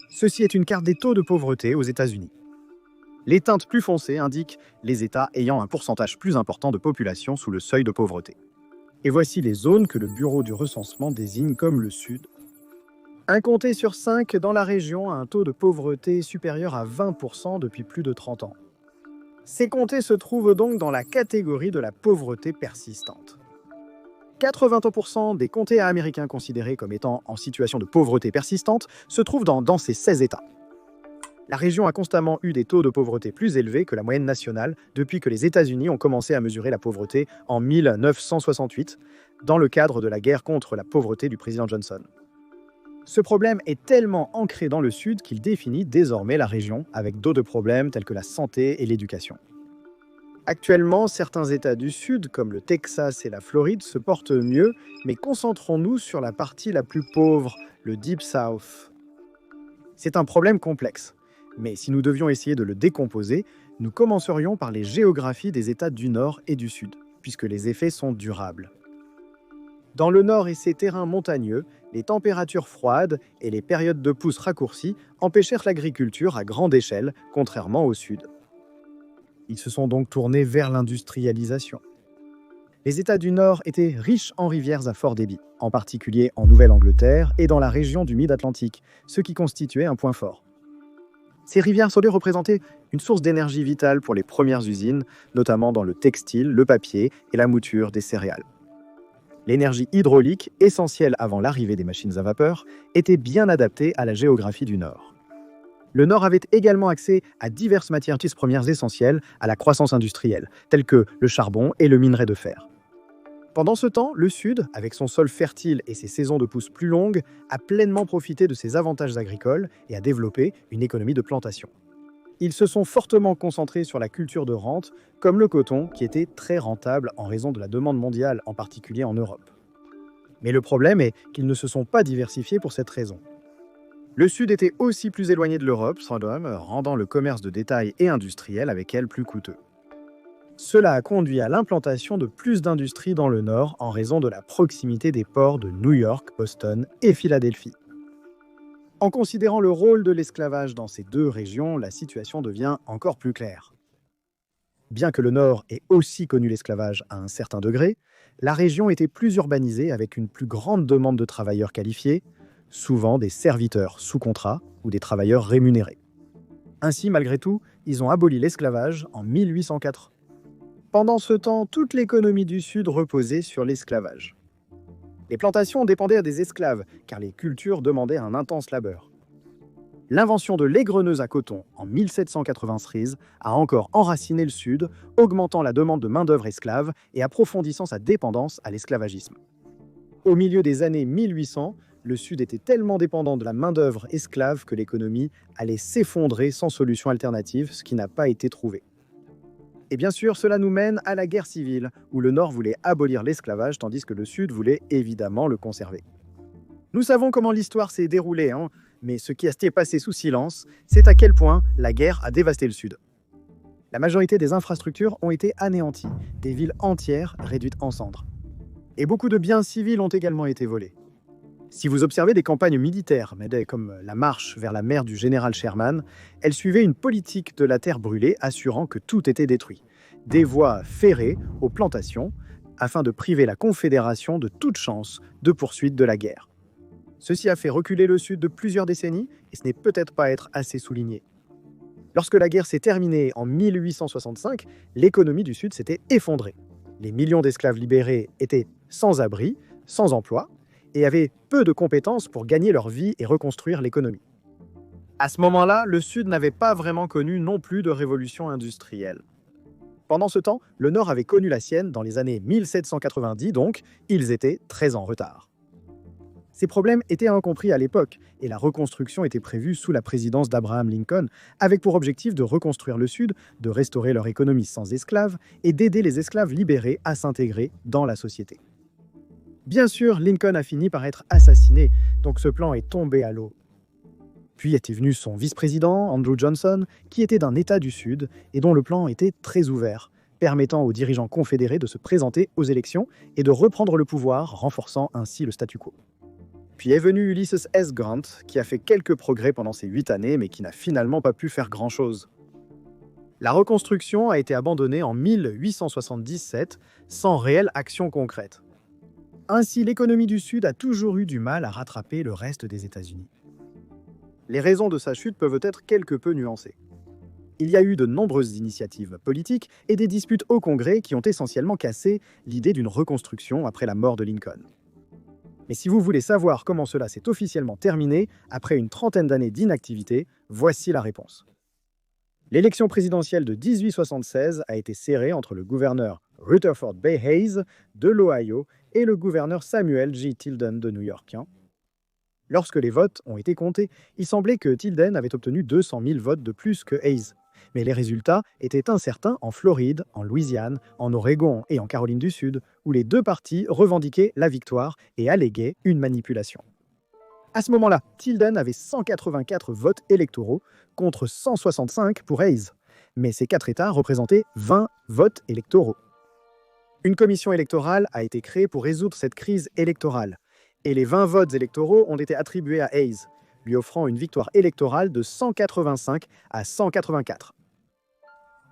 Ceci est une carte des taux de pauvreté aux États-Unis. Les teintes plus foncées indiquent les États ayant un pourcentage plus important de population sous le seuil de pauvreté. Et voici les zones que le Bureau du recensement désigne comme le Sud. Un comté sur 5 dans la région a un taux de pauvreté supérieur à 20% depuis plus de 30 ans. Ces comtés se trouvent donc dans la catégorie de la pauvreté persistante. 80% des comtés américains considérés comme étant en situation de pauvreté persistante se trouvent dans ces 16 États. La région a constamment eu des taux de pauvreté plus élevés que la moyenne nationale depuis que les États-Unis ont commencé à mesurer la pauvreté en 1968, dans le cadre de la guerre contre la pauvreté du président Johnson. Ce problème est tellement ancré dans le Sud qu'il définit désormais la région avec d'autres problèmes tels que la santé et l'éducation. Actuellement, certains États du Sud, comme le Texas et la Floride, se portent mieux, mais concentrons-nous sur la partie la plus pauvre, le Deep South. C'est un problème complexe, mais si nous devions essayer de le décomposer, nous commencerions par les géographies des États du Nord et du Sud, puisque les effets sont durables. Dans le Nord et ses terrains montagneux, les températures froides et les périodes de pousse raccourcies empêchèrent l'agriculture à grande échelle, contrairement au Sud. Ils se sont donc tournés vers l'industrialisation. Les États du Nord étaient riches en rivières à fort débit, en particulier en Nouvelle-Angleterre et dans la région du Mid-Atlantique, ce qui constituait un point fort. Ces rivières salées représentaient une source d'énergie vitale pour les premières usines, notamment dans le textile, le papier et la mouture des céréales. L'énergie hydraulique, essentielle avant l'arrivée des machines à vapeur, était bien adaptée à la géographie du Nord. Le Nord avait également accès à diverses matières premières essentielles à la croissance industrielle, telles que le charbon et le minerai de fer. Pendant ce temps, le Sud, avec son sol fertile et ses saisons de pousse plus longues, a pleinement profité de ses avantages agricoles et a développé une économie de plantation. Ils se sont fortement concentrés sur la culture de rente, comme le coton, qui était très rentable en raison de la demande mondiale, en particulier en Europe. Mais le problème est qu'ils ne se sont pas diversifiés pour cette raison. Le Sud était aussi plus éloigné de l'Europe, rendant le commerce de détail et industriel avec elle plus coûteux. Cela a conduit à l'implantation de plus d'industries dans le Nord en raison de la proximité des ports de New York, Boston et Philadelphie. En considérant le rôle de l'esclavage dans ces deux régions, la situation devient encore plus claire. Bien que le Nord ait aussi connu l'esclavage à un certain degré, la région était plus urbanisée avec une plus grande demande de travailleurs qualifiés, souvent des serviteurs sous contrat ou des travailleurs rémunérés. Ainsi, malgré tout, ils ont aboli l'esclavage en 1804. Pendant ce temps, toute l'économie du Sud reposait sur l'esclavage. Les plantations dépendaient des esclaves, car les cultures demandaient un intense labeur. L'invention de l'égreneuse à coton en 1793 a encore enraciné le Sud, augmentant la demande de main-d'œuvre esclave et approfondissant sa dépendance à l'esclavagisme. Au milieu des années 1800, le Sud était tellement dépendant de la main-d'œuvre esclave que l'économie allait s'effondrer sans solution alternative, ce qui n'a pas été trouvé. Et bien sûr, cela nous mène à la guerre civile, où le Nord voulait abolir l'esclavage, tandis que le Sud voulait évidemment le conserver. Nous savons comment l'histoire s'est déroulée, mais ce qui a été passé sous silence, c'est à quel point la guerre a dévasté le Sud. La majorité des infrastructures ont été anéanties, des villes entières réduites en cendres. Et beaucoup de biens civils ont également été volés. Si vous observez des campagnes militaires, comme la marche vers la mer du général Sherman, elles suivaient une politique de la terre brûlée assurant que tout était détruit. Des voies ferrées aux plantations, afin de priver la Confédération de toute chance de poursuite de la guerre. Ceci a fait reculer le Sud de plusieurs décennies, et ce n'est peut-être pas être assez souligné. Lorsque la guerre s'est terminée en 1865, l'économie du Sud s'était effondrée. Les millions d'esclaves libérés étaient sans abri, sans emploi, et avaient peu de compétences pour gagner leur vie et reconstruire l'économie. À ce moment-là, le Sud n'avait pas vraiment connu non plus de révolution industrielle. Pendant ce temps, le Nord avait connu la sienne dans les années 1790, donc ils étaient très en retard. Ces problèmes étaient incompris à l'époque, et la reconstruction était prévue sous la présidence d'Abraham Lincoln, avec pour objectif de reconstruire le Sud, de restaurer leur économie sans esclaves, et d'aider les esclaves libérés à s'intégrer dans la société. Bien sûr, Lincoln a fini par être assassiné, donc ce plan est tombé à l'eau. Puis était venu son vice-président, Andrew Johnson, qui était d'un État du Sud et dont le plan était très ouvert, permettant aux dirigeants confédérés de se présenter aux élections et de reprendre le pouvoir, renforçant ainsi le statu quo. Puis est venu Ulysses S. Grant, qui a fait quelques progrès pendant ces 8 années, mais qui n'a finalement pas pu faire grand-chose. La reconstruction a été abandonnée en 1877, sans réelle action concrète. Ainsi, l'économie du Sud a toujours eu du mal à rattraper le reste des États-Unis. Les raisons de sa chute peuvent être quelque peu nuancées. Il y a eu de nombreuses initiatives politiques et des disputes au Congrès qui ont essentiellement cassé l'idée d'une reconstruction après la mort de Lincoln. Mais si vous voulez savoir comment cela s'est officiellement terminé, après une trentaine d'années d'inactivité, voici la réponse. L'élection présidentielle de 1876 a été serrée entre le gouverneur Rutherford B. Hayes de l'Ohio et le gouverneur Samuel J. Tilden de New York. Lorsque les votes ont été comptés, il semblait que Tilden avait obtenu 200 000 votes de plus que Hayes. Mais les résultats étaient incertains en Floride, en Louisiane, en Oregon et en Caroline du Sud, où les deux partis revendiquaient la victoire et alléguaient une manipulation. À ce moment-là, Tilden avait 184 votes électoraux contre 165 pour Hayes, mais ces 4 États représentaient 20 votes électoraux. Une commission électorale a été créée pour résoudre cette crise électorale, et les 20 votes électoraux ont été attribués à Hayes, lui offrant une victoire électorale de 185 à 184.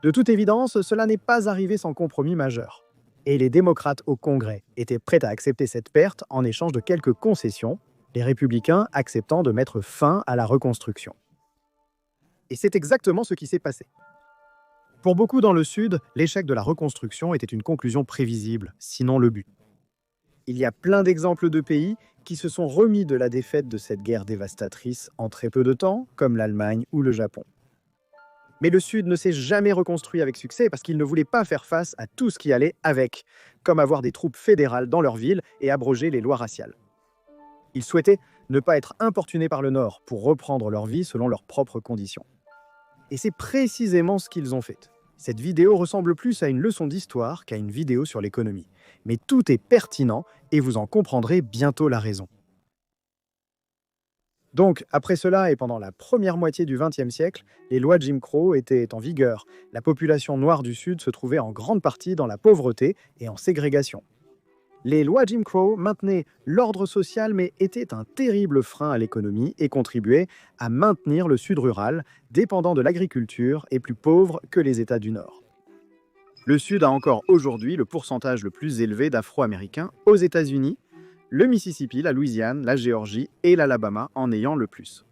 De toute évidence, cela n'est pas arrivé sans compromis majeur. Et les démocrates au Congrès étaient prêts à accepter cette perte en échange de quelques concessions, les républicains acceptant de mettre fin à la reconstruction. Et c'est exactement ce qui s'est passé. Pour beaucoup dans le Sud, l'échec de la reconstruction était une conclusion prévisible, sinon le but. Il y a plein d'exemples de pays qui se sont remis de la défaite de cette guerre dévastatrice en très peu de temps, comme l'Allemagne ou le Japon. Mais le Sud ne s'est jamais reconstruit avec succès parce qu'il ne voulait pas faire face à tout ce qui allait avec, comme avoir des troupes fédérales dans leur ville et abroger les lois raciales. Ils souhaitaient ne pas être importunés par le Nord pour reprendre leur vie selon leurs propres conditions. Et c'est précisément ce qu'ils ont fait. Cette vidéo ressemble plus à une leçon d'histoire qu'à une vidéo sur l'économie. Mais tout est pertinent et vous en comprendrez bientôt la raison. Donc, après cela et pendant la première moitié du XXe siècle, les lois Jim Crow étaient en vigueur. La population noire du Sud se trouvait en grande partie dans la pauvreté et en ségrégation. Les lois Jim Crow maintenaient l'ordre social mais étaient un terrible frein à l'économie et contribuaient à maintenir le Sud rural, dépendant de l'agriculture et plus pauvre que les États du Nord. Le Sud a encore aujourd'hui le pourcentage le plus élevé d'Afro-Américains aux États-Unis, le Mississippi, la Louisiane, la Géorgie et l'Alabama en ayant le plus.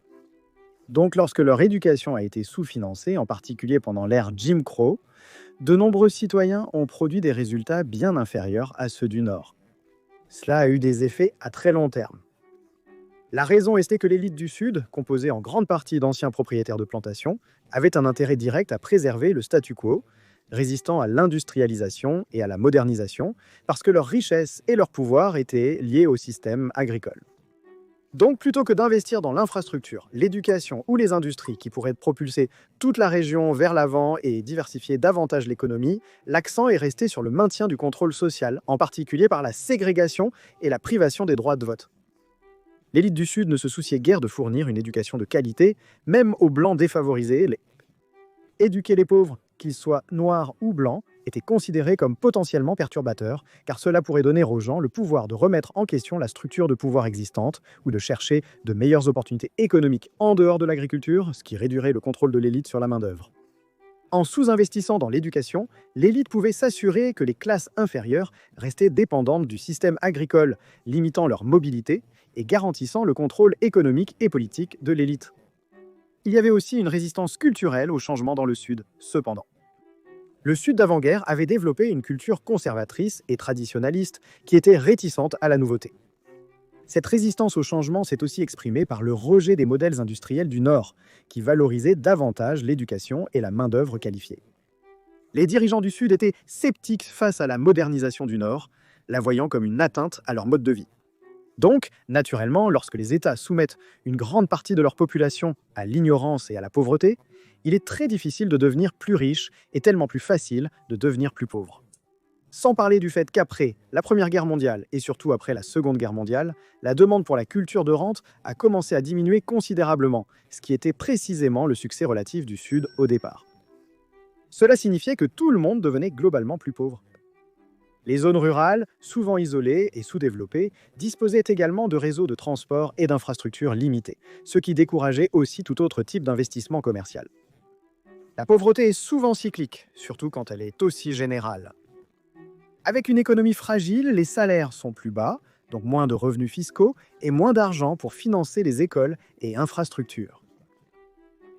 Donc lorsque leur éducation a été sous-financée, en particulier pendant l'ère Jim Crow, de nombreux citoyens ont produit des résultats bien inférieurs à ceux du Nord. Cela a eu des effets à très long terme. La raison était que l'élite du Sud, composée en grande partie d'anciens propriétaires de plantations, avait un intérêt direct à préserver le statu quo, résistant à l'industrialisation et à la modernisation, parce que leur richesse et leur pouvoir étaient liés au système agricole. Donc, plutôt que d'investir dans l'infrastructure, l'éducation ou les industries qui pourraient propulser toute la région vers l'avant et diversifier davantage l'économie, l'accent est resté sur le maintien du contrôle social, en particulier par la ségrégation et la privation des droits de vote. L'élite du Sud ne se souciait guère de fournir une éducation de qualité, même aux Blancs défavorisés. Éduquer les pauvres, qu'ils soient noirs ou blancs, était considéré comme potentiellement perturbateur, car cela pourrait donner aux gens le pouvoir de remettre en question la structure de pouvoir existante ou de chercher de meilleures opportunités économiques en dehors de l'agriculture, ce qui réduirait le contrôle de l'élite sur la main-d'œuvre. En sous-investissant dans l'éducation, l'élite pouvait s'assurer que les classes inférieures restaient dépendantes du système agricole, limitant leur mobilité et garantissant le contrôle économique et politique de l'élite. Il y avait aussi une résistance culturelle au changement dans le Sud, cependant. Le Sud d'avant-guerre avait développé une culture conservatrice et traditionnaliste qui était réticente à la nouveauté. Cette résistance au changement s'est aussi exprimée par le rejet des modèles industriels du Nord, qui valorisaient davantage l'éducation et la main-d'œuvre qualifiée. Les dirigeants du Sud étaient sceptiques face à la modernisation du Nord, la voyant comme une atteinte à leur mode de vie. Donc, naturellement, lorsque les États soumettent une grande partie de leur population à l'ignorance et à la pauvreté, il est très difficile de devenir plus riche et tellement plus facile de devenir plus pauvre. Sans parler du fait qu'après la Première Guerre mondiale et surtout après la Seconde Guerre mondiale, la demande pour la culture de rente a commencé à diminuer considérablement, ce qui était précisément le succès relatif du Sud au départ. Cela signifiait que tout le monde devenait globalement plus pauvre. Les zones rurales, souvent isolées et sous-développées, disposaient également de réseaux de transport et d'infrastructures limités, ce qui décourageait aussi tout autre type d'investissement commercial. La pauvreté est souvent cyclique, surtout quand elle est aussi générale. Avec une économie fragile, les salaires sont plus bas, donc moins de revenus fiscaux et moins d'argent pour financer les écoles et infrastructures.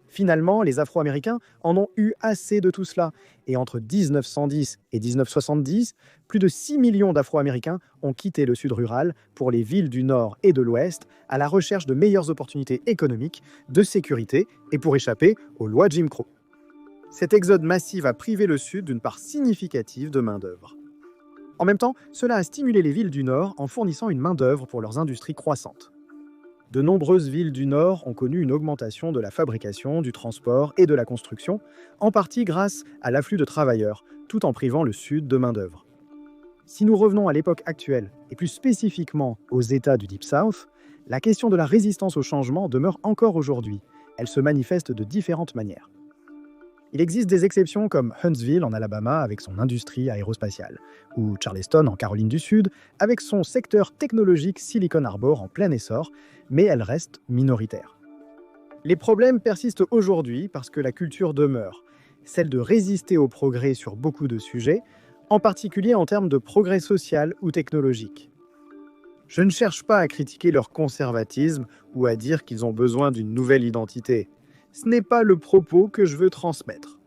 Finalement, les Afro-Américains en ont eu assez de tout cela, et entre 1910 et 1970, plus de 6 millions d'Afro-Américains ont quitté le sud rural pour les villes du nord et de l'ouest à la recherche de meilleures opportunités économiques, de sécurité et pour échapper aux lois Jim Crow. Cet exode massif a privé le sud d'une part significative de main-d'œuvre. En même temps, cela a stimulé les villes du Nord en fournissant une main-d'œuvre pour leurs industries croissantes. De nombreuses villes du Nord ont connu une augmentation de la fabrication, du transport et de la construction, en partie grâce à l'afflux de travailleurs, tout en privant le Sud de main-d'œuvre. Si nous revenons à l'époque actuelle, et plus spécifiquement aux États du Deep South, la question de la résistance au changement demeure encore aujourd'hui. Elle se manifeste de différentes manières. Il existe des exceptions comme Huntsville en Alabama avec son industrie aérospatiale, ou Charleston en Caroline du Sud avec son secteur technologique Silicon Harbor en plein essor, mais elles restent minoritaires. Les problèmes persistent aujourd'hui parce que la culture demeure, celle de résister au progrès sur beaucoup de sujets, en particulier en termes de progrès social ou technologique. Je ne cherche pas à critiquer leur conservatisme ou à dire qu'ils ont besoin d'une nouvelle identité. Ce n'est pas le propos que je veux transmettre.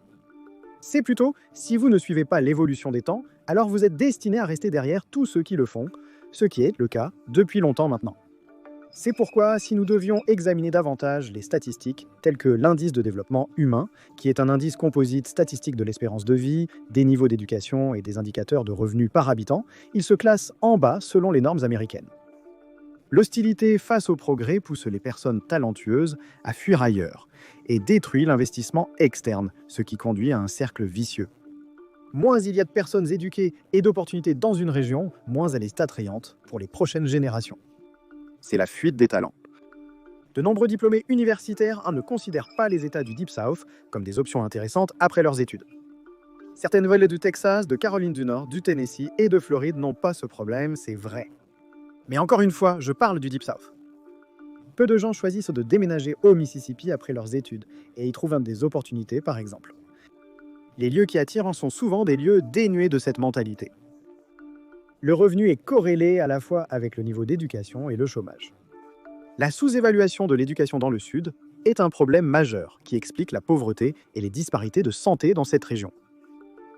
C'est plutôt, si vous ne suivez pas l'évolution des temps, alors vous êtes destiné à rester derrière tous ceux qui le font, ce qui est le cas depuis longtemps maintenant. C'est pourquoi, si nous devions examiner davantage les statistiques, telles que l'indice de développement humain, qui est un indice composite statistique de l'espérance de vie, des niveaux d'éducation et des indicateurs de revenus par habitant, il se classe en bas selon les normes américaines. L'hostilité face au progrès pousse les personnes talentueuses à fuir ailleurs et détruit l'investissement externe, ce qui conduit à un cercle vicieux. Moins il y a de personnes éduquées et d'opportunités dans une région, moins elle est attrayante pour les prochaines générations. C'est la fuite des talents. De nombreux diplômés universitaires ne considèrent pas les États du Deep South comme des options intéressantes après leurs études. Certaines villes du Texas, de Caroline du Nord, du Tennessee et de Floride n'ont pas ce problème, c'est vrai. Mais encore une fois, je parle du Deep South. Peu de gens choisissent de déménager au Mississippi après leurs études et y trouvent des opportunités, par exemple. Les lieux qui attirent en sont souvent des lieux dénués de cette mentalité. Le revenu est corrélé à la fois avec le niveau d'éducation et le chômage. La sous-évaluation de l'éducation dans le Sud est un problème majeur qui explique la pauvreté et les disparités de santé dans cette région.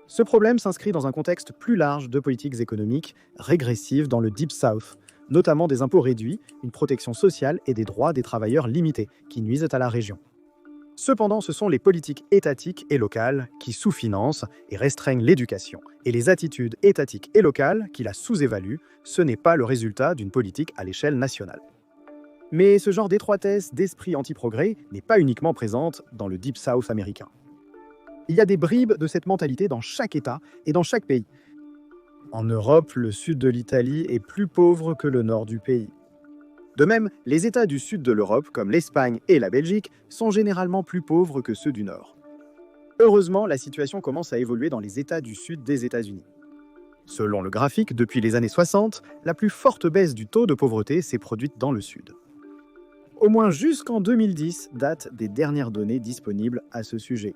Ce problème s'inscrit dans un contexte plus large de politiques économiques régressives dans le Deep South, notamment des impôts réduits, une protection sociale et des droits des travailleurs limités, qui nuisent à la région. Cependant, ce sont les politiques étatiques et locales qui sous-financent et restreignent l'éducation, et les attitudes étatiques et locales qui la sous-évaluent, ce n'est pas le résultat d'une politique à l'échelle nationale. Mais ce genre d'étroitesse, d'esprit anti-progrès n'est pas uniquement présente dans le Deep South américain. Il y a des bribes de cette mentalité dans chaque État et dans chaque pays. En Europe, le sud de l'Italie est plus pauvre que le nord du pays. De même, les États du sud de l'Europe, comme l'Espagne et la Belgique, sont généralement plus pauvres que ceux du nord. Heureusement, la situation commence à évoluer dans les États du sud des États-Unis. Selon le graphique, depuis les années 60, la plus forte baisse du taux de pauvreté s'est produite dans le sud. Au moins jusqu'en 2010, date des dernières données disponibles à ce sujet.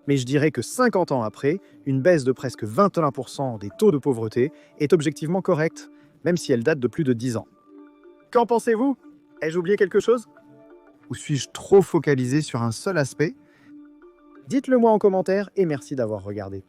Mais je dirais que 50 ans après, une baisse de presque 21% des taux de pauvreté est objectivement correcte, même si elle date de plus de 10 ans. Qu'en pensez-vous? Ai-je oublié quelque chose? Ou suis-je trop focalisé sur un seul aspect? Dites-le moi en commentaire et merci d'avoir regardé.